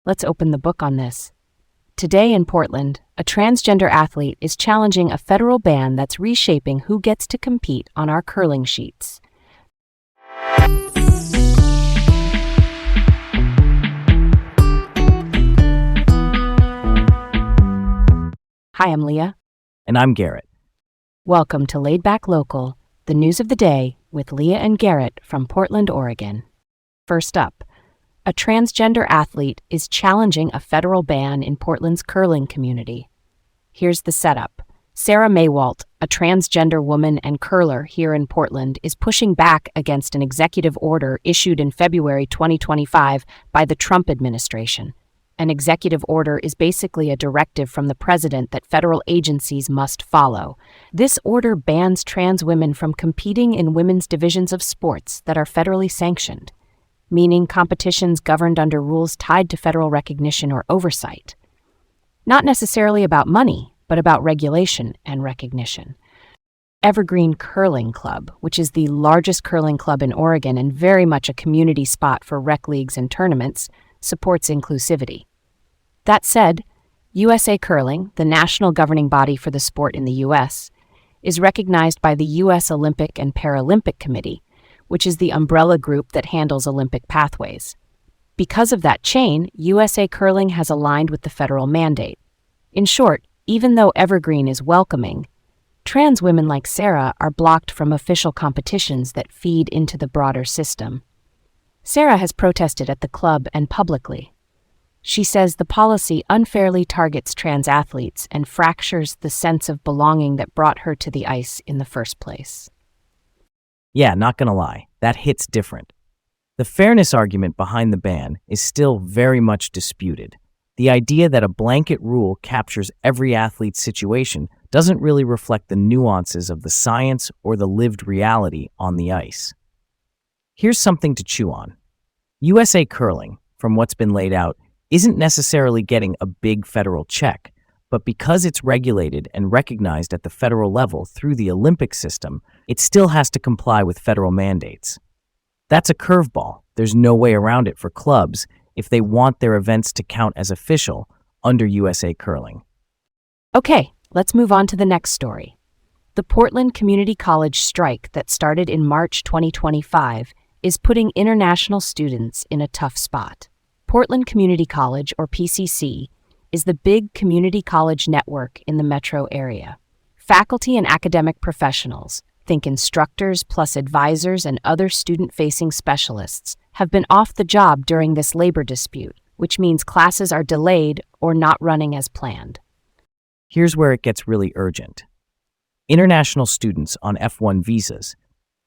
Let's open the book on this. Today in Portland, a transgender athlete is challenging a federal ban that's reshaping who gets to compete on our curling sheets. Hi, I'm Leah. And I'm Garrett. Welcome to Laid Back Local, the news of the day with Leah and Garrett from Portland, Oregon. First up, a transgender athlete is challenging a federal ban in Portland's curling community. Here's the setup. Sarah Maywalt, a transgender woman and curler here in Portland, is pushing back against an executive order issued in February 2025 by the Trump administration. An executive order is basically a directive from the president that federal agencies must follow. This order bans trans women from competing in women's divisions of sports that are federally sanctioned, meaning competitions governed under rules tied to federal recognition or oversight. Not necessarily about money, but about regulation and recognition. Evergreen Curling Club, which is the largest curling club in Oregon and very much a community spot for rec leagues and tournaments, supports inclusivity. That said, USA Curling, the national governing body for the sport in the U.S., is recognized by the U.S. Olympic and Paralympic Committee, which is the umbrella group that handles Olympic pathways. Because of that chain, USA Curling has aligned with the federal mandate. In short, even though Evergreen is welcoming, trans women like Sarah are blocked from official competitions that feed into the broader system. Sarah has protested at the club and publicly. She says the policy unfairly targets trans athletes and fractures the sense of belonging that brought her to the ice in the first place. Yeah, not gonna lie, that hits different. The fairness argument behind the ban is still very much disputed. The idea that a blanket rule captures every athlete's situation doesn't really reflect the nuances of the science or the lived reality on the ice. Here's something to chew on. USA Curling, from what's been laid out, isn't necessarily getting a big federal check, but because it's regulated and recognized at the federal level through the Olympic system, it still has to comply with federal mandates. That's a curveball. There's no way around it for clubs if they want their events to count as official under USA Curling. Okay, let's move on to the next story. The Portland Community College strike that started in March 2025 is putting international students in a tough spot. Portland Community College, or PCC, is the big community college network in the metro area. Faculty and academic professionals, think instructors plus advisors and other student-facing specialists, have been off the job during this labor dispute, which means classes are delayed or not running as planned. Here's where it gets really urgent. International students on F1 visas.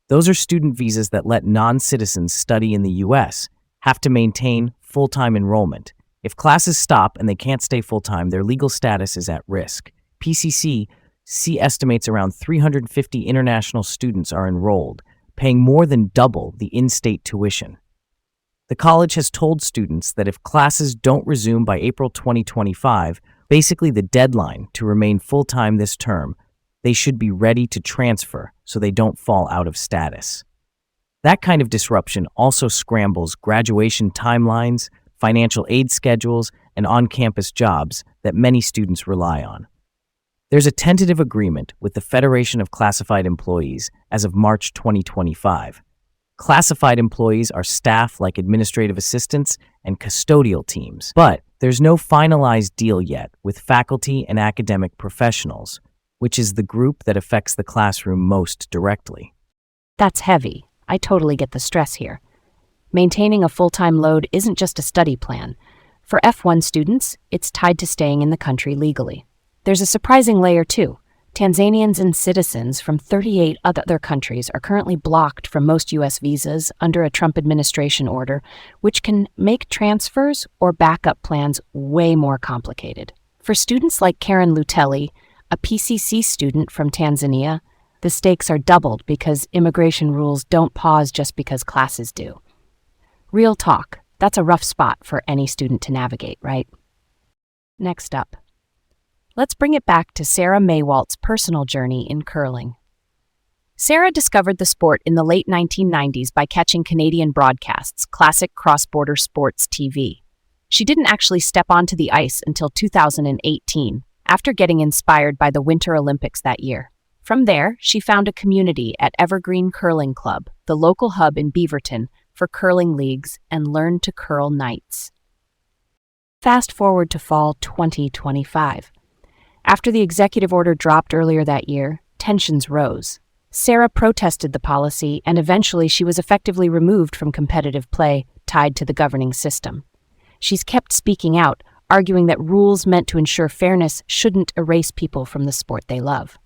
Those are student visas that let non-citizens study in the U.S., have to maintain full-time enrollment. If classes stop and they can't stay full-time, their legal status is at risk. PCC estimates around 350 international students are enrolled, paying more than double the in-state tuition. The college has told students that if classes don't resume by April 2025, basically the deadline to remain full-time this term, they should be ready to transfer so they don't fall out of status. That kind of disruption also scrambles graduation timelines, financial aid schedules, and on-campus jobs that many students rely on. There's a tentative agreement with the Federation of Classified Employees as of March 2025. Classified employees are staff like administrative assistants and custodial teams, but there's no finalized deal yet with faculty and academic professionals, which is the group that affects the classroom most directly. That's heavy. I totally get the stress here. Maintaining a full-time load isn't just a study plan. For F1 students, it's tied to staying in the country legally. There's a surprising layer too. Tanzanians and citizens from 38 other countries are currently blocked from most U.S. visas under a Trump administration order, which can make transfers or backup plans way more complicated. For students like Karen Lutelli, a PCC student from Tanzania, the stakes are doubled because immigration rules don't pause just because classes do. Real talk, that's a rough spot for any student to navigate, right? Next up, let's bring it back to Sarah Maywalt's personal journey in curling. Sarah discovered the sport in the late 1990s by catching Canadian broadcasts, classic cross-border sports TV. She didn't actually step onto the ice until 2018, after getting inspired by the Winter Olympics that year. From there, she found a community at Evergreen Curling Club, the local hub in Beaverton, for curling leagues, and learned to curl nights. Fast forward to fall 2025. After the executive order dropped earlier that year, tensions rose. Sarah protested the policy, and eventually she was effectively removed from competitive play tied to the governing system. She's kept speaking out, arguing that rules meant to ensure fairness shouldn't erase people from the sport they love.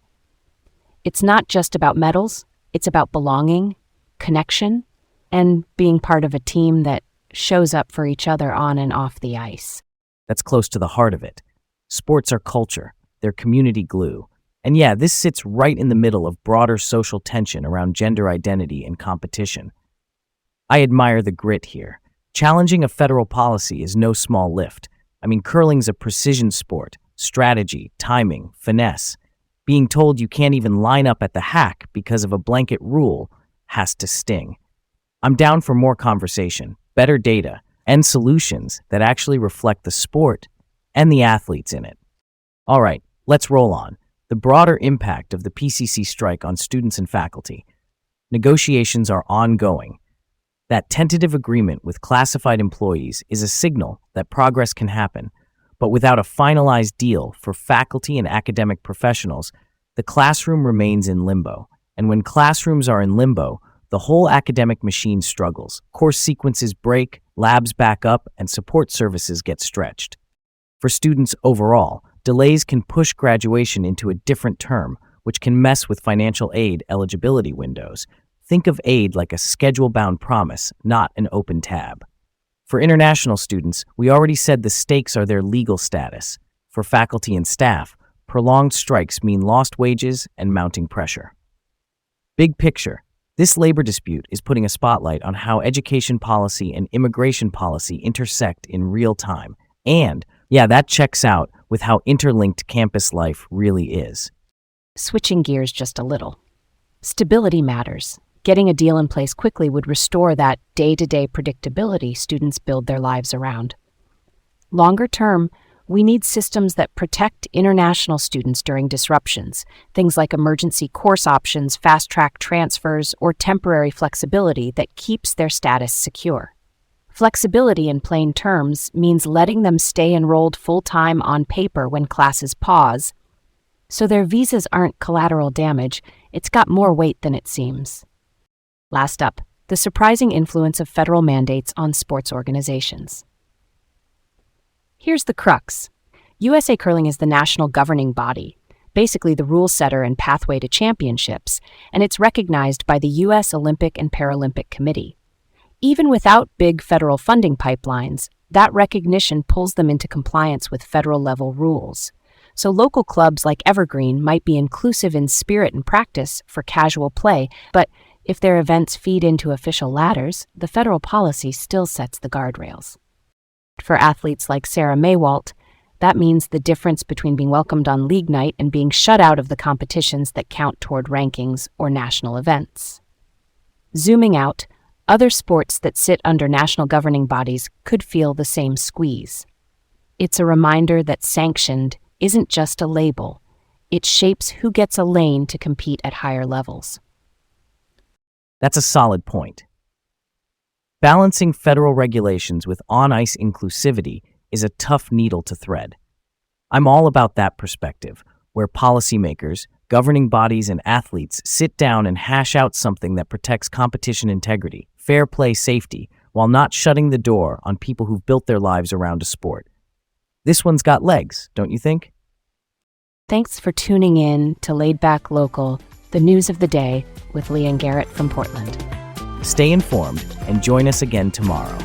It's not just about medals, it's about belonging, connection, and being part of a team that shows up for each other on and off the ice. That's close to the heart of it. Sports are culture, they're community glue. And yeah, this sits right in the middle of broader social tension around gender identity and competition. I admire the grit here. Challenging a federal policy is no small lift. I mean, curling's a precision sport, strategy, timing, finesse. Being told you can't even line up at the hack because of a blanket rule has to sting. I'm down for more conversation, better data, and solutions that actually reflect the sport and the athletes in it. All right, let's roll on. The broader impact of the PCC strike on students and faculty. Negotiations are ongoing. That tentative agreement with classified employees is a signal that progress can happen, but without a finalized deal for faculty and academic professionals, the classroom remains in limbo. And when classrooms are in limbo, the whole academic machine struggles. Course sequences break, labs back up, and support services get stretched. For students overall, delays can push graduation into a different term, which can mess with financial aid eligibility windows. Think of aid like a schedule-bound promise, not an open tab. For international students, we already said the stakes are their legal status. For faculty and staff, prolonged strikes mean lost wages and mounting pressure. Big picture, this labor dispute is putting a spotlight on how education policy and immigration policy intersect in real time. And, yeah, that checks out with how interlinked campus life really is. Switching gears just a little. Stability matters. Getting a deal in place quickly would restore that day-to-day predictability students build their lives around. Longer term, we need systems that protect international students during disruptions, things like emergency course options, fast-track transfers, or temporary flexibility that keeps their status secure. Flexibility in plain terms means letting them stay enrolled full-time on paper when classes pause, so their visas aren't collateral damage. It's got more weight than it seems. Last up, the surprising influence of federal mandates on sports organizations. Here's the crux. USA Curling is the national governing body, basically the rule setter and pathway to championships, and it's recognized by the U.S. Olympic and Paralympic Committee. Even without big federal funding pipelines, that recognition pulls them into compliance with federal-level rules. So local clubs like Evergreen might be inclusive in spirit and practice for casual play, but if their events feed into official ladders, the federal policy still sets the guardrails. For athletes like Sarah Maywalt, that means the difference between being welcomed on league night and being shut out of the competitions that count toward rankings or national events. Zooming out, other sports that sit under national governing bodies could feel the same squeeze. It's a reminder that sanctioned isn't just a label. It shapes who gets a lane to compete at higher levels. That's a solid point. Balancing federal regulations with on-ice inclusivity is a tough needle to thread. I'm all about that perspective, where policymakers, governing bodies, and athletes sit down and hash out something that protects competition integrity, fair play safety, while not shutting the door on people who've built their lives around a sport. This one's got legs, don't you think? Thanks for tuning in to Laid Back Local, the news of the day with Leah and Garrett from Portland. Stay informed and join us again tomorrow.